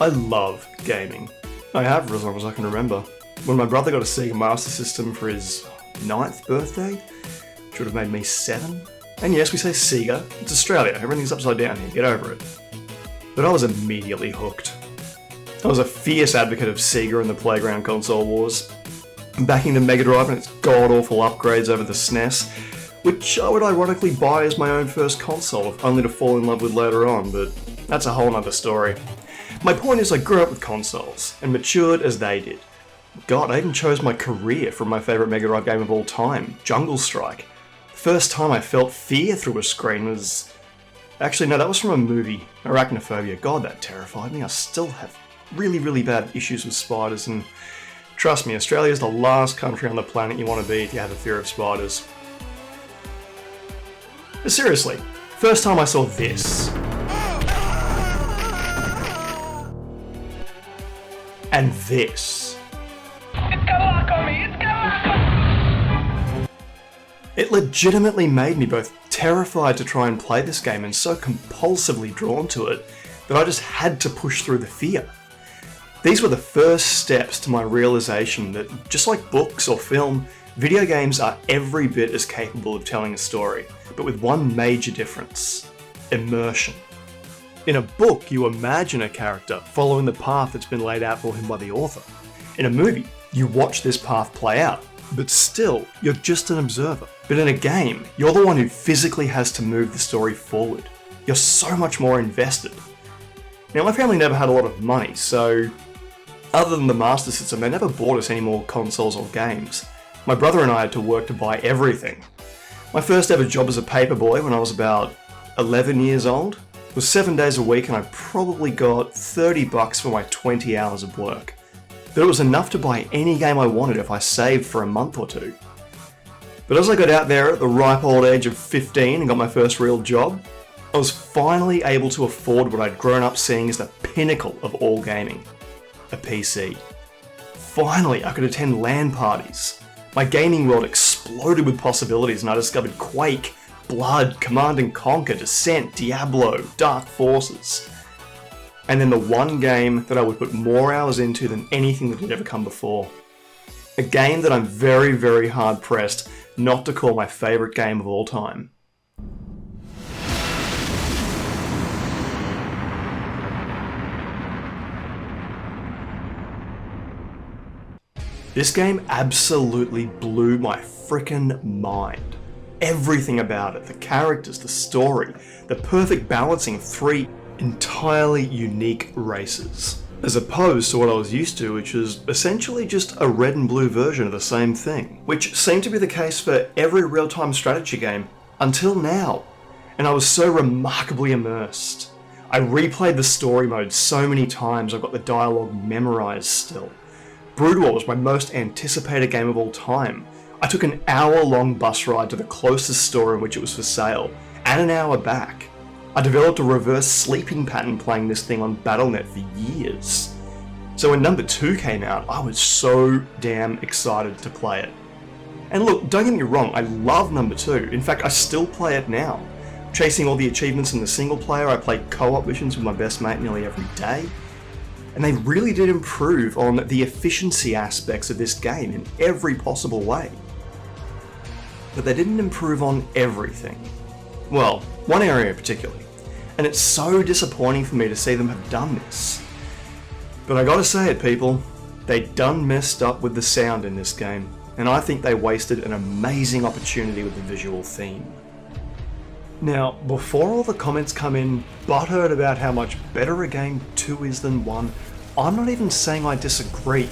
I love gaming. I have for as long as I can remember. When my brother got a Sega Master System for his 9th birthday, which would have made me 7. And yes, we say Sega. It's Australia. Everything's upside down here. Get over it. But I was immediately hooked. I was a fierce advocate of Sega and the Playground console wars, backing the Mega Drive and its god-awful upgrades over the SNES, which I would ironically buy as my own first console, only to fall in love with later on, but that's a whole nother story. My point is I grew up with consoles, and matured as they did. God, I even chose my career from my favourite Mega Drive game of all time, Jungle Strike. The first time I felt fear through a screen was... Actually, no, that was from a movie, Arachnophobia. God, that terrified me. I still have really, really bad issues with spiders, and trust me, Australia is the last country on the planet you want to be if you have a fear of spiders. But seriously, first time I saw this. And this. It legitimately made me both terrified to try and play this game and so compulsively drawn to it that I just had to push through the fear. These were the first steps to my realization that, just like books or film, video games are every bit as capable of telling a story, but with one major difference: immersion. In a book, you imagine a character following the path that's been laid out for him by the author. In a movie, you watch this path play out, but still, you're just an observer. But in a game, you're the one who physically has to move the story forward. You're so much more invested. Now, my family never had a lot of money, so other than the Master System, they never bought us any more consoles or games. My brother and I had to work to buy everything. My first ever job as a paperboy when I was about 11 years old was 7 days a week, and I probably got $30 for my 20 hours of work. But it was enough to buy any game I wanted if I saved for a month or two. But as I got out there at the ripe old age of 15 and got my first real job, I was finally able to afford what I'd grown up seeing as the pinnacle of all gaming: a PC. Finally, I could attend LAN parties. My gaming world exploded with possibilities, and I discovered Quake, Blood, Command & Conquer, Descent, Diablo, Dark Forces. And then the one game that I would put more hours into than anything that had ever come before. A game that I'm very, very hard pressed not to call my favourite game of all time. This game absolutely blew my frickin' mind. Everything about it, the characters, the story, the perfect balancing of 3 entirely unique races, as opposed to what I was used to, which is essentially just a red and blue version of the same thing, which seemed to be the case for every real-time strategy game until now, and I was so remarkably immersed. I replayed the story mode so many times I've got the dialogue memorized still. Brood War was my most anticipated game of all time. I took an hour-long bus ride to the closest store in which it was for sale, and an hour back. I developed a reverse sleeping pattern playing this thing on Battle.net for years. So when number 2 came out, I was so damn excited to play it. And look, don't get me wrong, I love number 2. In fact, I still play it now. Chasing all the achievements in the single player, I play co-op missions with my best mate nearly every day. And they really did improve on the efficiency aspects of this game in every possible way. But they didn't improve on everything. Well, one area particularly. And it's so disappointing for me to see them have done this. But I gotta say it, people, they done messed up with the sound in this game, and I think they wasted an amazing opportunity with the visual theme. Now, before all the comments come in butthurt about how much better a game 2 is than 1, I'm not even saying I disagree.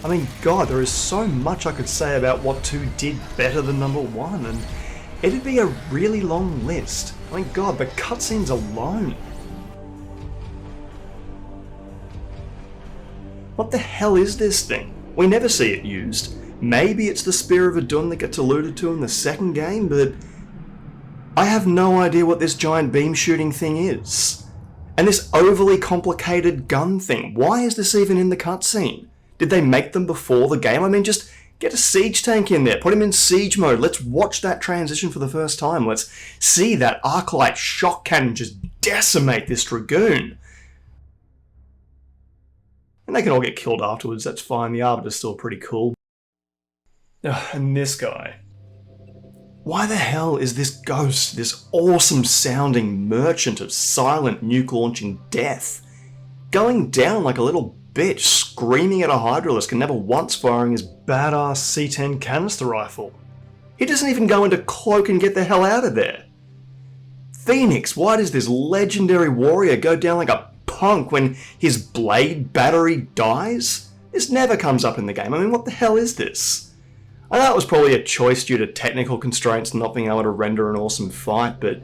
I mean, God, there is so much I could say about what 2 did better than number 1, and it'd be a really long list. I mean, God, the cutscenes alone. What the hell is this thing? We never see it used. Maybe it's the Spear of Adun that gets alluded to in the second game, but I have no idea what this giant beam shooting thing is. And this overly complicated gun thing, why is this even in the cutscene? Did they make them before the game? I mean, just get a siege tank in there, put him in siege mode, let's watch that transition for the first time, let's see that Arclight shock cannon just decimate this Dragoon. And they can all get killed afterwards, that's fine, the Arbiter's still pretty cool. And this guy. Why the hell is this ghost, this awesome sounding merchant of silent nuke launching death, going down like a little bitch, screaming at a Hydralisk and never once firing his badass C10 canister rifle? He doesn't even go into cloak and get the hell out of there. Phoenix, why does this legendary warrior go down like a punk when his blade battery dies? This never comes up in the game. I mean, what the hell is this? I know it was probably a choice due to technical constraints and not being able to render an awesome fight, but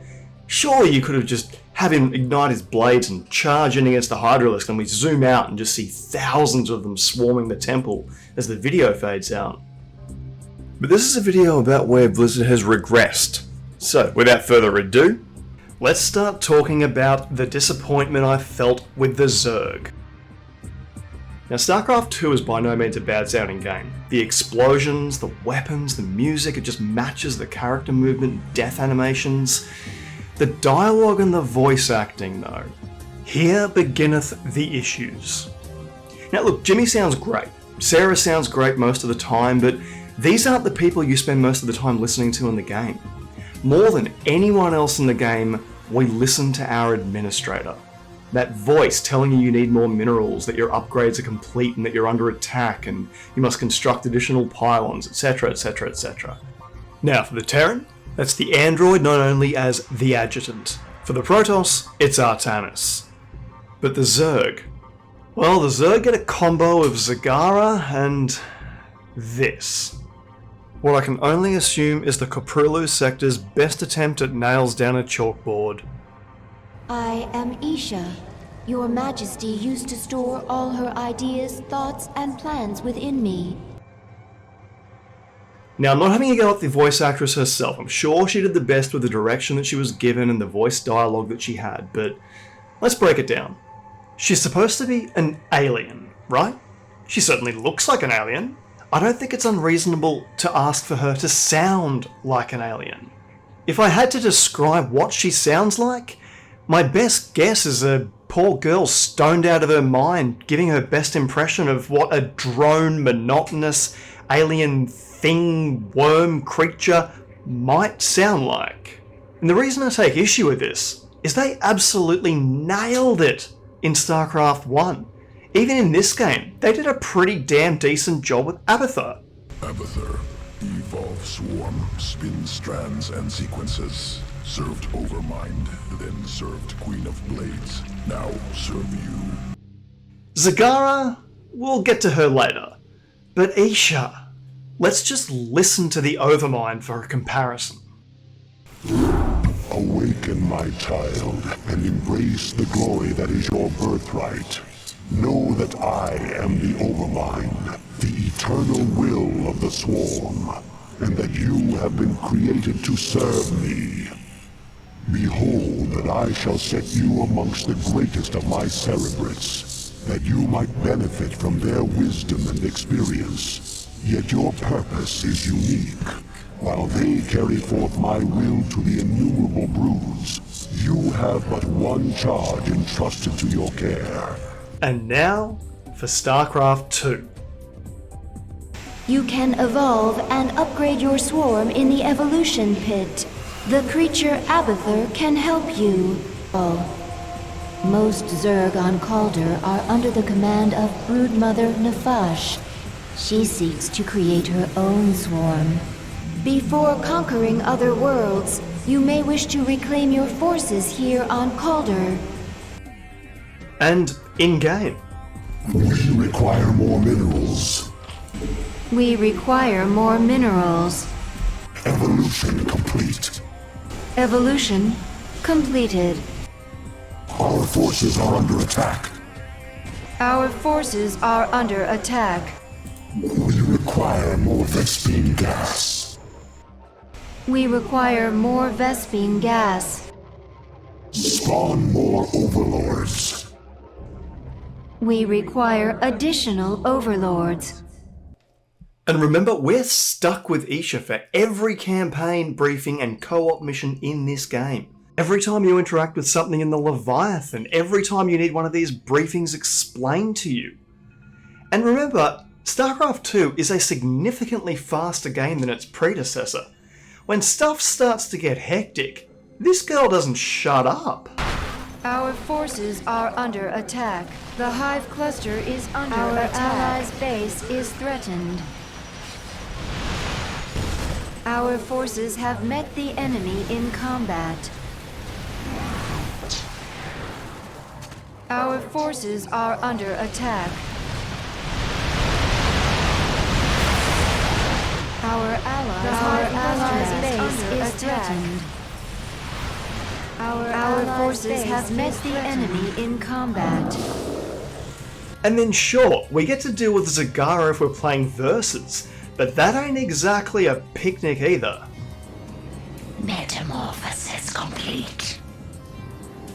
surely you could have just had him ignite his blades and charge in against the Hydralisk, and we zoom out and just see thousands of them swarming the temple as the video fades out. But this is a video about where Blizzard has regressed. So, without further ado, let's start talking about the disappointment I felt with the Zerg. Now, Starcraft 2 is by no means a bad sounding game. The explosions, the weapons, the music, it just matches the character movement, death animations. The dialogue and the voice acting, though. Here beginneth the issues. Now look, Jimmy sounds great. Sarah sounds great most of the time, but these aren't the people you spend most of the time listening to in the game. More than anyone else in the game, we listen to our administrator. That voice telling you need more minerals, that your upgrades are complete and that you're under attack and you must construct additional pylons, etc, etc, etc. Now for the Terran, that's the android known only as the Adjutant. For the Protoss, it's Artanis. But the Zerg, well, the Zerg get a combo of Zagara and this. What I can only assume is the Koprulu sector's best attempt at nails down a chalkboard. I am Isha. Your Majesty used to store all her ideas, thoughts, and plans within me. Now, I'm not having a go at the voice actress herself. I'm sure she did the best with the direction that she was given and the voice dialogue that she had, but let's break it down. She's supposed to be an alien, right? She certainly looks like an alien. I don't think it's unreasonable to ask for her to sound like an alien. If I had to describe what she sounds like, my best guess is a poor girl stoned out of her mind, giving her best impression of what a drone, monotonous, alien thing, worm, creature might sound like. And the reason I take issue with this is they absolutely nailed it in StarCraft 1. Even in this game, they did a pretty damn decent job with Abathur. Abathur, evolve swarm, spin strands and sequences. Served Overmind, then served Queen of Blades. Now serve you. Zagara, we'll get to her later. But Isha, let's just listen to the Overmind for a comparison. Awaken, my child, and embrace the glory that is your birthright. Know that I am the Overmind, the eternal will of the Swarm, and that you have been created to serve me. Behold that I shall set you amongst the greatest of my Cerebrates, that you might benefit from their wisdom and experience. Yet your purpose is unique. While they carry forth my will to the innumerable broods, you have but one charge entrusted to your care. And now, for StarCraft 2. You can evolve and upgrade your swarm in the evolution pit. The creature Abathur can help you. Most Zerg on Calder are under the command of Broodmother Nefash. She seeks to create her own swarm. Before conquering other worlds, you may wish to reclaim your forces here on Calder. And in-game. We require more minerals. We require more minerals. Evolution complete. Evolution completed. Our forces are under attack. Our forces are under attack. We require more Vespine gas. We require more Vespine gas. Spawn more overlords. We require additional overlords. And remember, we're stuck with Isha for every campaign, briefing, and co-op mission in this game. Every time you interact with something in the Leviathan, every time you need one of these briefings explained to you. And remember, Starcraft 2 is a significantly faster game than its predecessor. When stuff starts to get hectic, this girl doesn't shut up. Our forces are under attack. The Hive cluster is under attack. Our allies' base is threatened. Our forces have met the enemy in combat. Our forces are under attack. Our allies' base is threatened. Our forces have met the enemy in combat. And then sure, we get to deal with Zagara if we're playing Versus, but that ain't exactly a picnic either. Metamorphosis complete.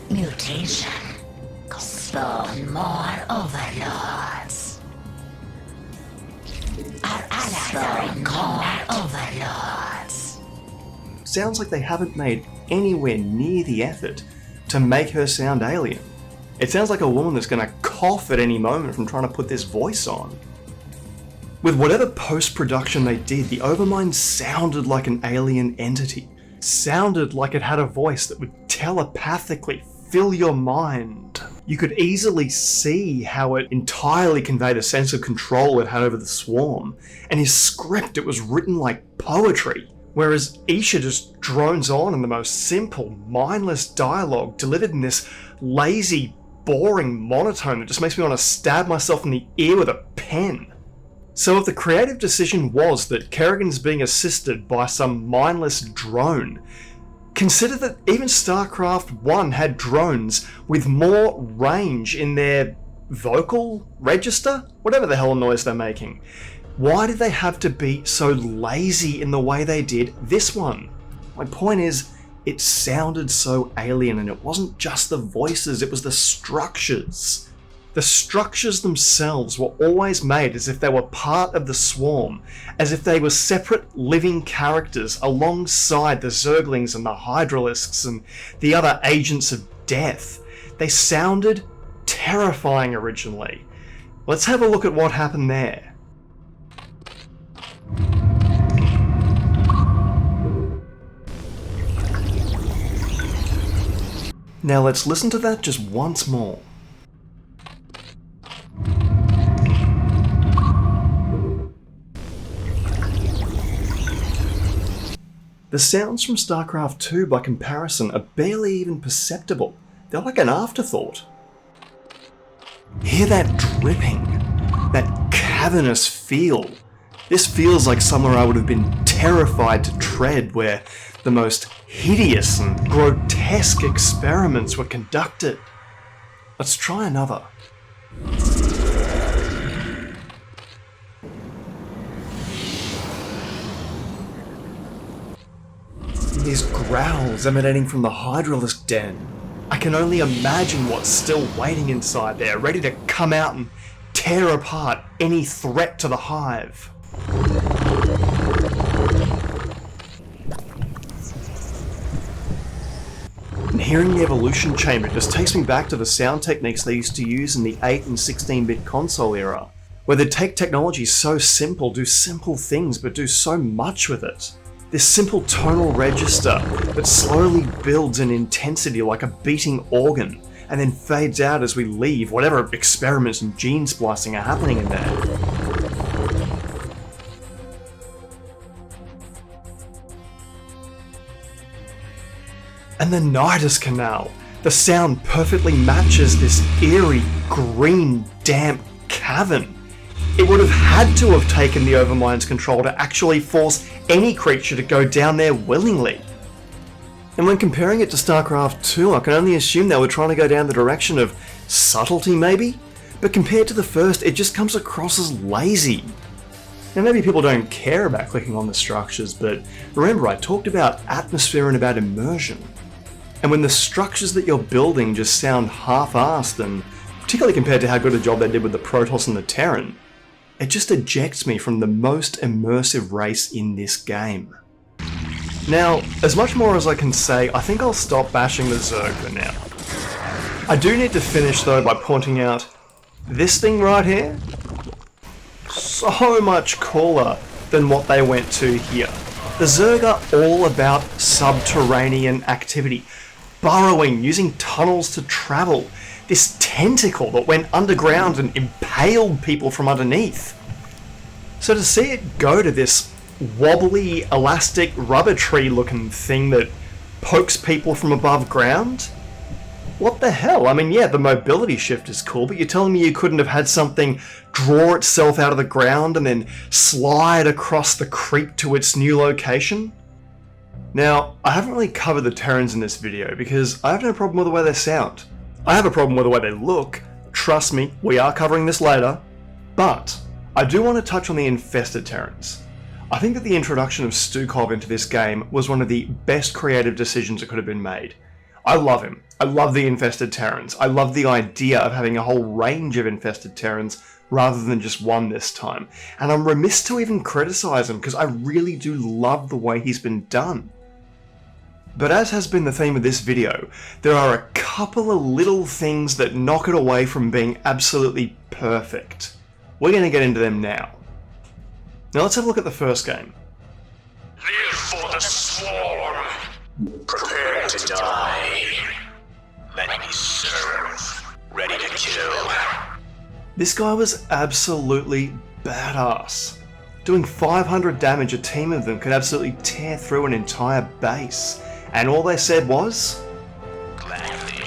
Mutation. Spawn more overlords. Our allies are in combat. Overlords. Sounds like they haven't made anywhere near the effort to make her sound alien. It sounds like a woman that's gonna cough at any moment from trying to put this voice on. With whatever post-production they did, the Overmind sounded like an alien entity. Sounded like it had a voice that would telepathically fill your mind. You could easily see how it entirely conveyed a sense of control it had over the swarm, and his script, it was written like poetry. Whereas Isha just drones on in the most simple, mindless dialogue delivered in this lazy, boring monotone that just makes me want to stab myself in the ear with a pen. So if the creative decision was that Kerrigan's being assisted by some mindless drone, consider that even StarCraft 1 had drones with more range in their vocal register, whatever the hell noise they're making. Why did they have to be so lazy in the way they did this one? My point is, it sounded so alien, and it wasn't just the voices, it was the structures. The structures themselves were always made as if they were part of the swarm, as if they were separate living characters alongside the Zerglings and the Hydralisks and the other agents of death. They sounded terrifying originally. Let's have a look at what happened there. Now let's listen to that just once more. The sounds from StarCraft 2 by comparison are barely even perceptible. They're like an afterthought. Hear that dripping, that cavernous feel. This feels like somewhere I would have been terrified to tread, where the most hideous and grotesque experiments were conducted. Let's try another. These growls emanating from the Hydralisk den. I can only imagine what's still waiting inside there, ready to come out and tear apart any threat to the Hive. And hearing the evolution chamber just takes me back to the sound techniques they used to use in the 8 and 16-bit console era, where they'd take technology so simple, do simple things, but do so much with it. This simple tonal register that slowly builds in intensity like a beating organ, and then fades out as we leave whatever experiments and gene splicing are happening in there. And the Nidus Canal. The sound perfectly matches this eerie, green, damp cavern. It would have had to have taken the Overmind's control to actually force any creature to go down there willingly. And when comparing it to StarCraft 2, I can only assume they were trying to go down the direction of subtlety maybe? But compared to the first, it just comes across as lazy. Now maybe people don't care about clicking on the structures, but remember I talked about atmosphere and about immersion. And when the structures that you're building just sound half-assed, and particularly compared to how good a job they did with the Protoss and the Terran, it just ejects me from the most immersive race in this game. Now, as much more as I can say, I think I'll stop bashing the Zerg for now. I do need to finish though by pointing out this thing right here. so much cooler than what they went to here. The Zerg are all about subterranean activity, burrowing, using tunnels to travel. This tentacle that went underground and impaled people from underneath. So to see it go to this wobbly, elastic, rubber tree looking thing that pokes people from above ground? What the hell? I mean, yeah, the mobility shift is cool, but you're telling me you couldn't have had something draw itself out of the ground and then slide across the creek to its new location? Now, I haven't really covered the Terrans in this video because I have no problem with the way they sound. I have a problem with the way they look. Trust me, we are covering this later. But I do want to touch on the infested Terrans. I think that the introduction of Stukov into this game was one of the best creative decisions that could have been made. I love him. I love the infested Terrans. I love the idea of having a whole range of infested Terrans rather than just one this time. And I'm remiss to even criticize him because I really do love the way he's been done. But as has been the theme of this video, there are a couple of little things that knock it away from being absolutely perfect. We're going to get into them now. Now let's have a look at the first game. Live for the swarm. Prepare to die. Let me serve. Ready to kill. This guy was absolutely badass. Doing 500 damage, a team of them could absolutely tear through an entire base. And all they said was... Gladly.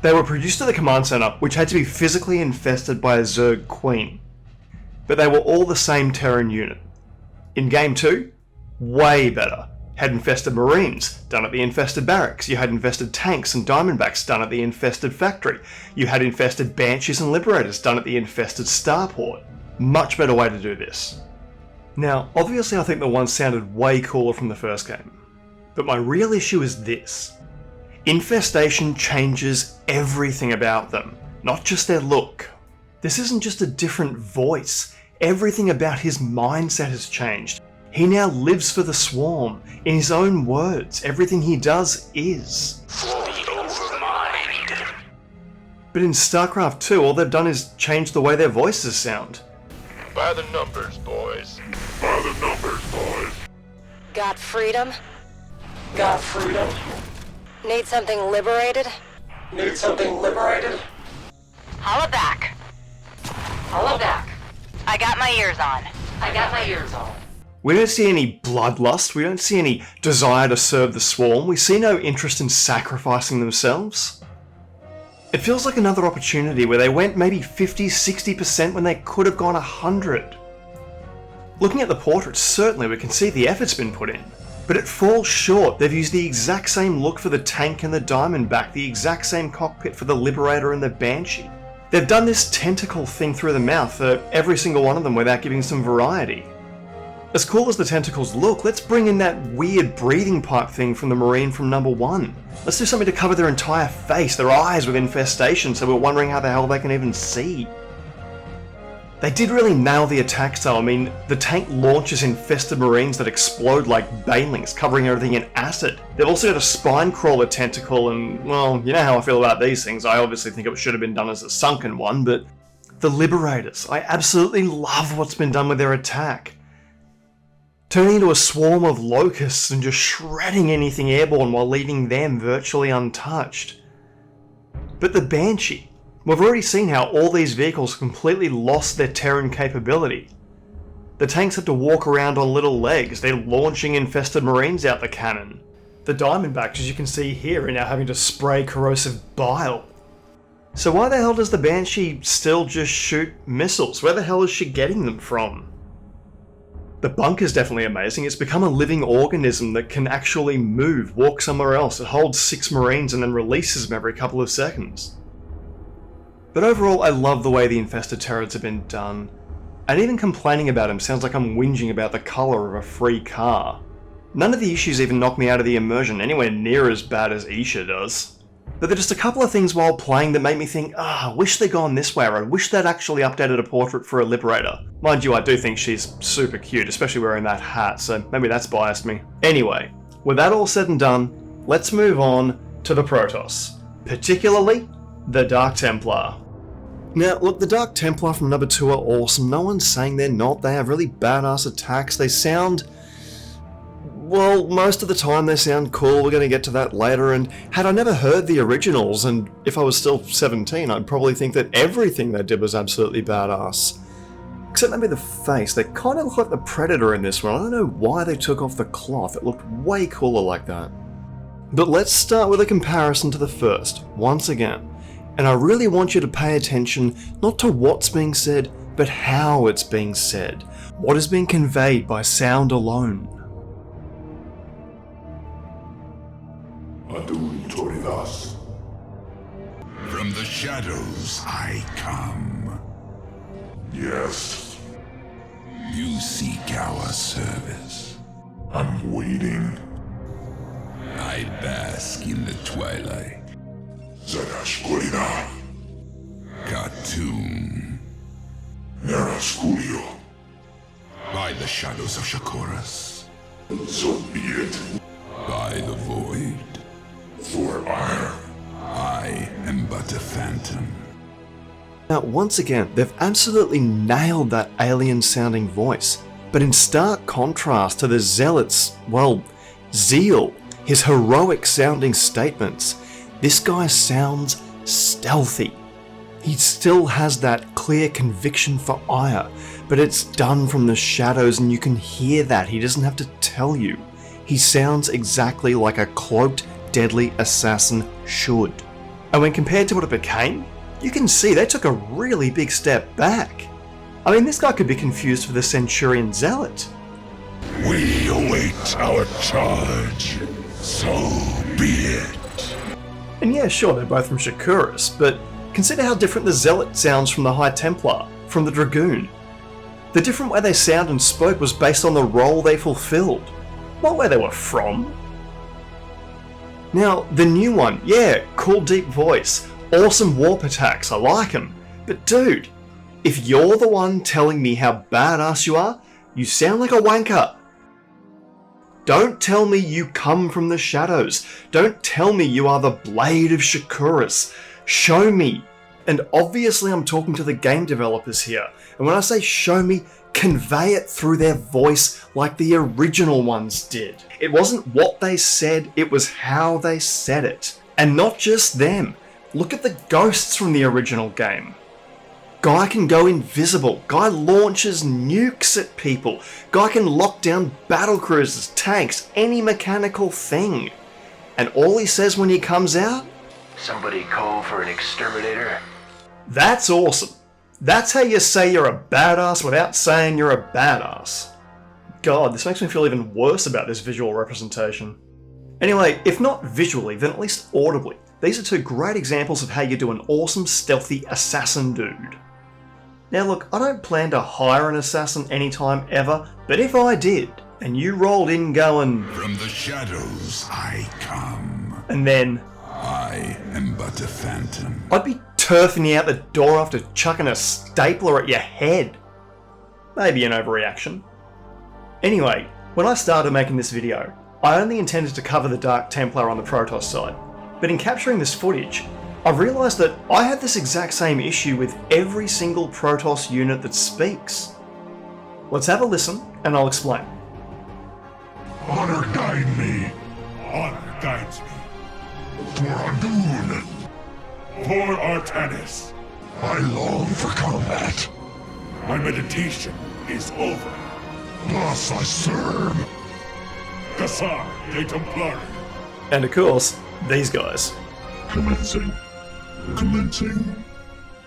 They were produced at the command center, which had to be physically infested by a Zerg queen. But they were all the same Terran unit. In Game 2, way better. Had infested Marines, done at the infested barracks. You had infested tanks and Diamondbacks, done at the infested factory. You had infested Banshees and Liberators, done at the infested starport. Much better way to do this. Now, obviously I think the one sounded way cooler from the first game. But my real issue is this. Infestation changes everything about them, not just their look. This isn't just a different voice. Everything about his mindset has changed. He now lives for the swarm. In his own words, everything he does is. For the overmind. But in Starcraft 2, all they've done is change the way their voices sound. By the numbers, boys. By the numbers, boys. Got freedom? Got freedom? Need something liberated? Need something liberated? Holla back. Holla back. I got my ears on. I got my ears on. We don't see any bloodlust, we don't see any desire to serve the swarm, we see no interest in sacrificing themselves. It feels like another opportunity where they went maybe 50-60% when they could have gone 100. Looking at the portraits, certainly we can see the effort's been put in, but it falls short. They've used the exact same look for the tank and the Diamondback, the exact same cockpit for the Liberator and the Banshee. They've done this tentacle thing through the mouth for every single one of them without giving some variety. As cool as the tentacles look, let's bring in that weird breathing pipe thing from the Marine from number 1. Let's do something to cover their entire face, their eyes with infestation, so we're wondering how the hell they can even see. They did really nail the attack style. I mean, the tank launches infested Marines that explode like banelings, covering everything in acid. They've also got a spine crawler tentacle, and, well, you know how I feel about these things. I obviously think it should have been done as a sunken one, but the Liberators, I absolutely love what's been done with their attack. Turning into a swarm of locusts and just shredding anything airborne while leaving them virtually untouched. But the Banshee, we've already seen how all these vehicles completely lost their Terran capability. The tanks have to walk around on little legs, they're launching infested Marines out the cannon. The Diamondbacks, as you can see here, are now having to spray corrosive bile. So why the hell does the Banshee still just shoot missiles? Where the hell is she getting them from? The bunker's definitely amazing. It's become a living organism that can actually move, walk somewhere else. It holds 6 Marines and then releases them every couple of seconds. But overall, I love the way the infested Terrans have been done. And even complaining about them sounds like I'm whinging about the colour of a free car. None of the issues even knock me out of the immersion anywhere near as bad as Isha does. But there are just a couple of things while playing that make me think, I wish they'd gone this way, or I wish they'd actually updated a portrait for a Liberator. Mind you, I do think she's super cute, especially wearing that hat, so maybe that's biased me. Anyway, with that all said and done, let's move on to the Protoss, particularly the Dark Templar. Now, look, the Dark Templar from number 2 are awesome. No one's saying they're not. They have really badass attacks. They sound... well, most of the time they sound cool. We're going to get to that later, and had I never heard the originals, and if I was still 17, I'd probably think that everything they did was absolutely badass. Except maybe the face. They kind of look like the Predator in this one. I don't know why they took off the cloth. It looked way cooler like that. But let's start with a comparison to the first, once again. And I really want you to pay attention not to what's being said, but how it's being said. What is being conveyed by sound alone. Adun Toridas. From the shadows I come. Yes, You seek our service. I'm waiting. I bask in the twilight. Zarashkurina. Khartoum. Neraskulio. By the shadows of Shakuras. So be it. By the void. For ire. I am but a phantom. Now, once again, they've absolutely nailed that alien-sounding voice, but in stark contrast to the Zealot's, well, zeal, his heroic-sounding statements, this guy sounds stealthy. He still has that clear conviction for ire, but it's done from the shadows and you can hear that. He doesn't have to tell you. He sounds exactly like a cloaked, deadly assassin should. And when compared to what it became, you can see they took a really big step back. I mean, this guy could be confused for the Centurion Zealot. We await our charge. So be it. And yeah, sure, they're both from Shakuras, but consider how different the Zealot sounds from the High Templar, from the Dragoon. The different way they sound and spoke was based on the role they fulfilled, not where they were from. Now, the new one, yeah, cool deep voice, awesome warp attacks, I like them. But dude, if you're the one telling me how badass you are, you sound like a wanker. Don't tell me you come from the shadows. Don't tell me you are the Blade of Shakuras. Show me. And obviously I'm talking to the game developers here. And when I say show me, convey it through their voice like the original ones did. It wasn't what they said, it was how they said it. And not just them. Look at the ghosts from the original game. Guy can go invisible. Guy launches nukes at people. Guy can lock down battle cruisers, tanks, any mechanical thing. And all he says when he comes out? Somebody call for an exterminator? That's awesome. That's how you say you're a badass without saying you're a badass. God, this makes me feel even worse about this visual representation. Anyway, if not visually, then at least audibly. These are two great examples of how you do an awesome, stealthy assassin dude. Now look, I don't plan to hire an assassin anytime ever, but if I did, and you rolled in going, From the shadows I come. and then, I am but a phantom. I'd be turfing you out the door after chucking a stapler at your head. Maybe an overreaction. Anyway, when I started making this video, I only intended to cover the Dark Templar on the Protoss side. But in capturing this footage, I've realised that I had this exact same issue with every single Protoss unit that speaks. Let's have a listen, and I'll explain. Honor guide me. Honor guides me. For Adun. For Artanis. I long for combat. My meditation is over. Thus I serve. Gassar de Templari. And of course, these guys. Commencing. Commencing.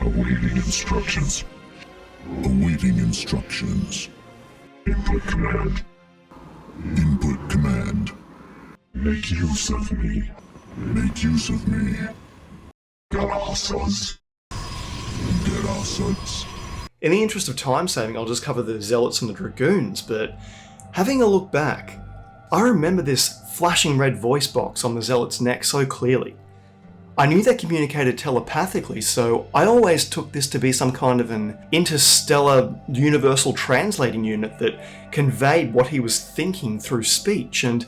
Awaiting instructions. Awaiting instructions. Input command. Input command. Make use of me. Make use of me. Galassas. Galassas. In the interest of time saving, I'll just cover the Zealots and the Dragoons, but having a look back, I remember this flashing red voice box on the Zealot's neck so clearly. I knew they communicated telepathically, so I always took this to be some kind of an interstellar universal translating unit that conveyed what he was thinking through speech, and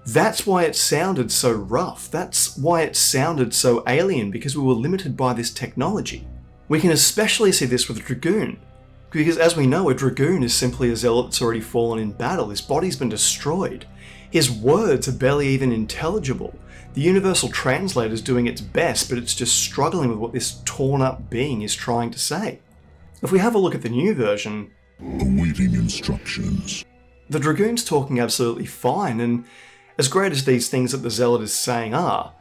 that's why it sounded so rough. That's why it sounded so alien, because we were limited by this technology. We can especially see this with a Dragoon, because as we know, a Dragoon is simply a zealot that's already fallen in battle. His body's been destroyed. His words are barely even intelligible. The Universal Translator's doing its best, but it's just struggling with what this torn up being is trying to say. If we have a look at the new version, awaiting instructions. The Dragoon's talking absolutely fine, and as great as these things that the zealot is saying are,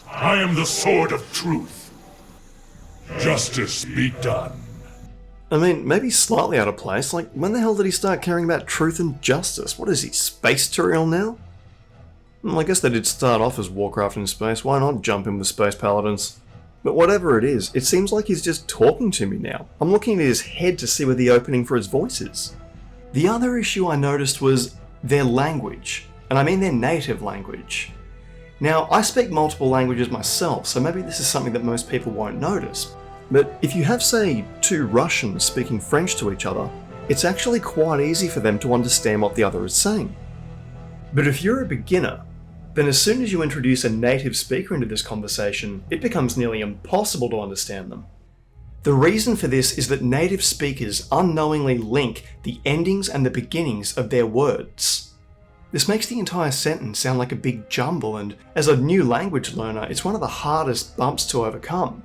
I am the sword of truth. Justice be done. I mean, maybe slightly out of place. Like, when the hell did he start caring about truth and justice? What is he, space Turiel now? Well, I guess they did start off as Warcraft in space. Why not jump in with Space Paladins? But whatever it is, it seems like he's just talking to me now. I'm looking at his head to see where the opening for his voice is. The other issue I noticed was their language, and I mean their native language. Now, I speak multiple languages myself, so maybe this is something that most people won't notice. But if you have, say, two Russians speaking French to each other, it's actually quite easy for them to understand what the other is saying. But if you're a beginner, then as soon as you introduce a native speaker into this conversation, it becomes nearly impossible to understand them. The reason for this is that native speakers unknowingly link the endings and the beginnings of their words. This makes the entire sentence sound like a big jumble, and as a new language learner, it's one of the hardest bumps to overcome.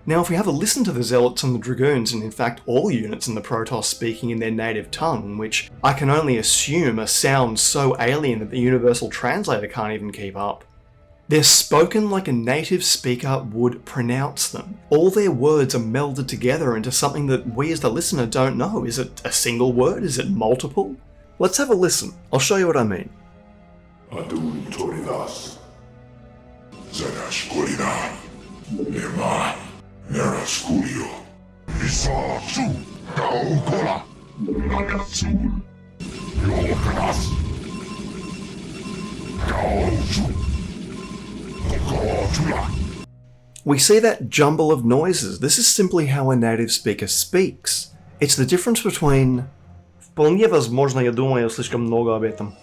Now, if we have a listen to the Zealots and the Dragoons, and in fact all units in the Protoss speaking in their native tongue, which I can only assume are sounds so alien that the Universal Translator can't even keep up, they're spoken like a native speaker would pronounce them. All their words are melded together into something that we as the listener don't know. Is it a single word? Is it multiple? Let's have a listen. I'll show you what I mean. Adun Toridas. Zerash Korina. Ema. Nerasculio. Isa Su. Kaukora. Nagasul. Yokanas. Kausu. We see that jumble of noises. This is simply how a native speaker speaks. It's the difference between «Вполне возможно, я думаю слишком много об этом»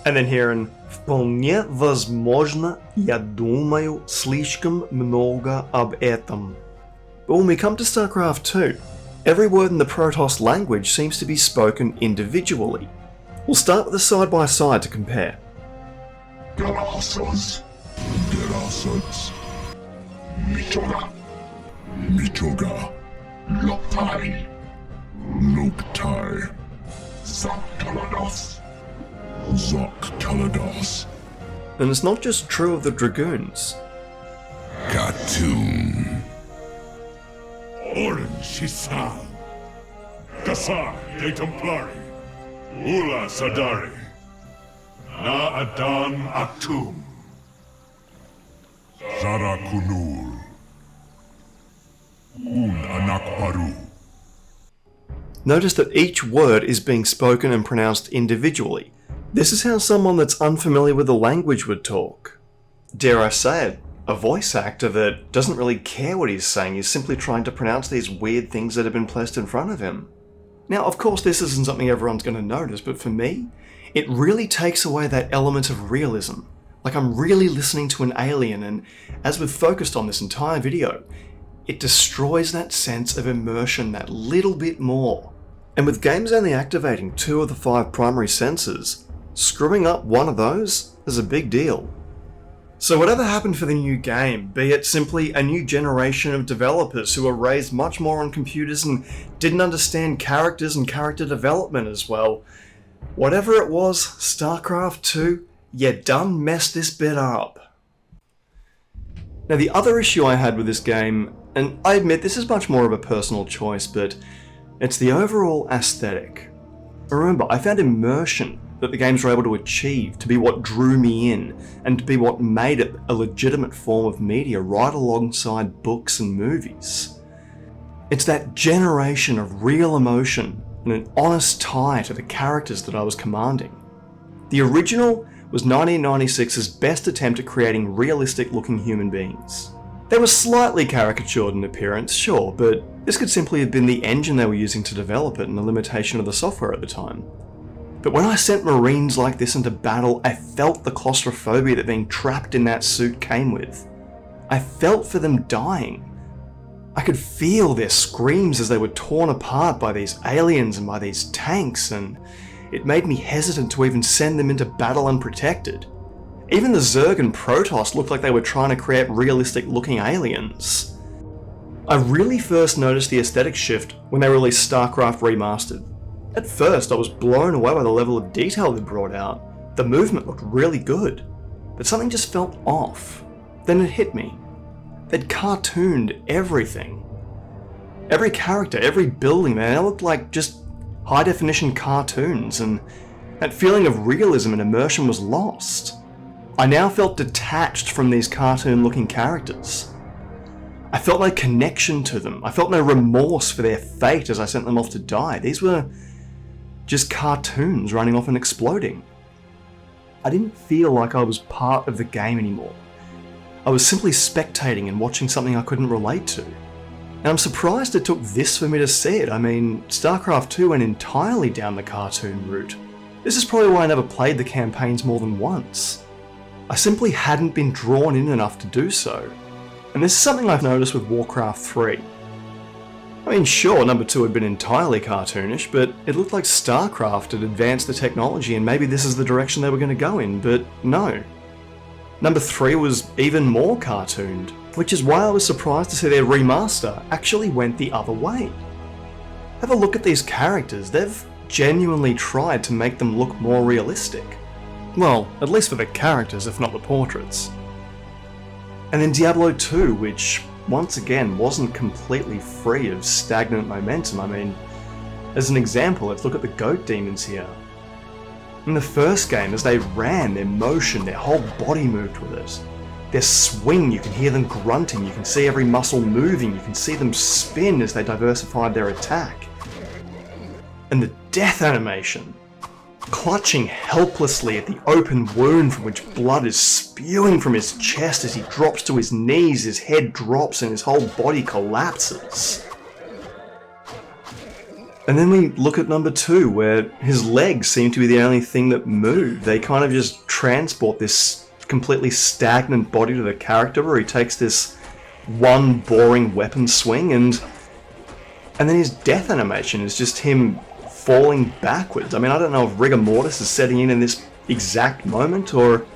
and then hearing «Вполне возможно, я думаю слишком много об этом». But when we come to Starcraft 2, every word in the Protoss language seems to be spoken individually. We'll start with a side-by-side to compare. Gerasas. Mitoga. Mitoga. Loktai. Loktai. Zak Kalados. Zak Kalados. And it's not just true of the Dragoons. Katoon. Oren Shisal. Kasar de Templari. Ula Sadari. Na Adan Aktum. Zara Kunul. Un Anakparu. Notice that each word is being spoken and pronounced individually. This is how someone that's unfamiliar with the language would talk. Dare I say it, a voice actor that doesn't really care what he's saying, he's simply trying to pronounce these weird things that have been placed in front of him. Now, of course, this isn't something everyone's going to notice, but for me, it really takes away that element of realism. Like I'm really listening to an alien, and as we've focused on this entire video, it destroys that sense of immersion that little bit more. And with games only activating 2 of the 5 primary senses, screwing up one of those is a big deal. So whatever happened for the new game, be it simply a new generation of developers who were raised much more on computers and didn't understand characters and character development as well, whatever it was, StarCraft 2, you done messed this bit up. Now the other issue I had with this game, and I admit this is much more of a personal choice, but it's the overall aesthetic. Remember, I found immersion that the games were able to achieve to be what drew me in, and to be what made it a legitimate form of media right alongside books and movies. It's that generation of real emotion and an honest tie to the characters that I was commanding. The original was 1996's best attempt at creating realistic looking human beings. They were slightly caricatured in appearance, sure, but this could simply have been the engine they were using to develop it and the limitation of the software at the time. But when I sent Marines like this into battle, I felt the claustrophobia that being trapped in that suit came with. I felt for them dying. I could feel their screams as they were torn apart by these aliens and by these tanks, and it made me hesitant to even send them into battle unprotected. Even the Zerg and Protoss looked like they were trying to create realistic looking aliens. I really first noticed the aesthetic shift when they released Starcraft Remastered. At first I was blown away by the level of detail they brought out. The movement looked really good, but something just felt off. Then it hit me. They'd cartooned everything. Every character, every building, they looked like just high definition cartoons, and that feeling of realism and immersion was lost. I now felt detached from these cartoon looking characters. I felt no connection to them. I felt no remorse for their fate as I sent them off to die. These were just cartoons running off and exploding. I didn't feel like I was part of the game anymore. I was simply spectating and watching something I couldn't relate to. And I'm surprised it took this for me to see it. I mean, StarCraft 2 went entirely down the cartoon route. This is probably why I never played the campaigns more than once. I simply hadn't been drawn in enough to do so. And this is something I've noticed with Warcraft 3. I mean, sure, number 2 had been entirely cartoonish, but it looked like Starcraft had advanced the technology and maybe this is the direction they were going to go in, but no. Number 3 was even more cartooned, which is why I was surprised to see their remaster actually went the other way. Have a look at these characters, they've genuinely tried to make them look more realistic. Well, at least for the characters, if not the portraits. And then Diablo 2, which once again wasn't completely free of stagnant momentum. I mean, as an example, let's look at the goat demons here. In the first game, as they ran, their motion, their whole body moved with it. Their swing, you can hear them grunting, you can see every muscle moving, you can see them spin as they diversified their attack. And the death animation, clutching helplessly at the open wound from which blood is spewing from his chest as he drops to his knees, his head drops and his whole body collapses. And then we look at number 2, where his legs seem to be the only thing that move. They kind of just transport this completely stagnant body to the character where he takes this one boring weapon swing and then his death animation is just him falling backwards. I mean, I don't know if rigor mortis is setting in this exact moment, or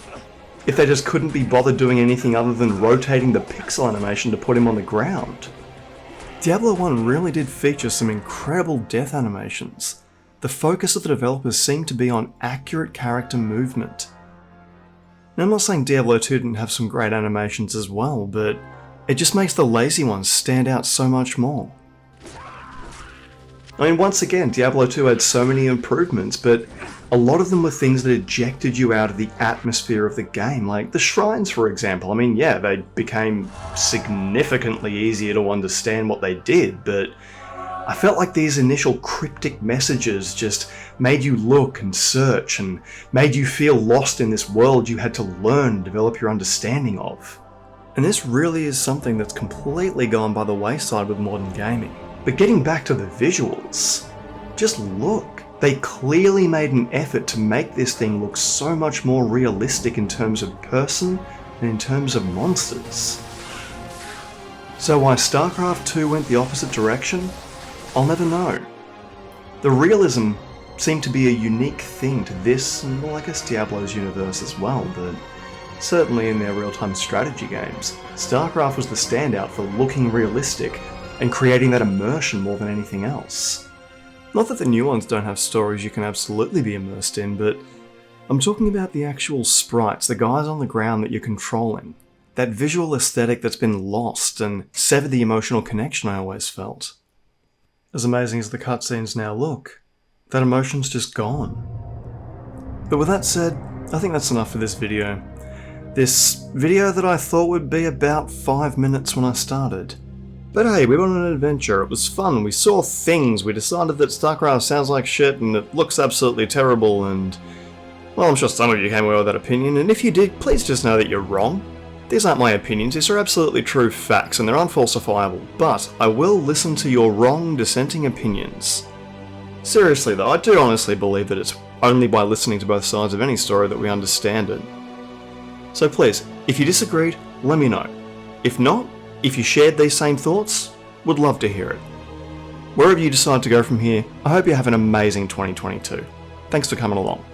if they just couldn't be bothered doing anything other than rotating the pixel animation to put him on the ground. Diablo 1 really did feature some incredible death animations. The focus of the developers seemed to be on accurate character movement. Now, I'm not saying Diablo 2 didn't have some great animations as well, but it just makes the lazy ones stand out so much more. I mean, once again, Diablo 2 had so many improvements, but a lot of them were things that ejected you out of the atmosphere of the game, like the shrines, for example. I mean, yeah, they became significantly easier to understand what they did, but I felt like these initial cryptic messages just made you look and search and made you feel lost in this world you had to learn and develop your understanding of. And this really is something that's completely gone by the wayside with modern gaming. But getting back to the visuals, just look. They clearly made an effort to make this thing look so much more realistic in terms of person and in terms of monsters. So why StarCraft 2 went the opposite direction? I'll never know. The realism seemed to be a unique thing to this, and well, I guess Diablo's universe as well, but certainly in their real-time strategy games, StarCraft was the standout for looking realistic and creating that immersion more than anything else. Not that the new ones don't have stories you can absolutely be immersed in, but I'm talking about the actual sprites, the guys on the ground that you're controlling. That visual aesthetic that's been lost and severed the emotional connection I always felt. As amazing as the cutscenes now look, that emotion's just gone. But with that said, I think that's enough for this video. This video that I thought would be about 5 minutes when I started. But hey, we went on an adventure, it was fun, we saw things, we decided that StarCraft sounds like shit and it looks absolutely terrible, and well, I'm sure some of you came away with that opinion, and if you did, please just know that you're wrong. These aren't my opinions, these are absolutely true facts and they're unfalsifiable, but I will listen to your wrong, dissenting opinions. Seriously though, I do honestly believe that it's only by listening to both sides of any story that we understand it. So please, if you disagreed, let me know. If not, if you shared these same thoughts, Would love to hear it. Wherever you decide to go from here, I hope you have an amazing 2022. Thanks for coming along.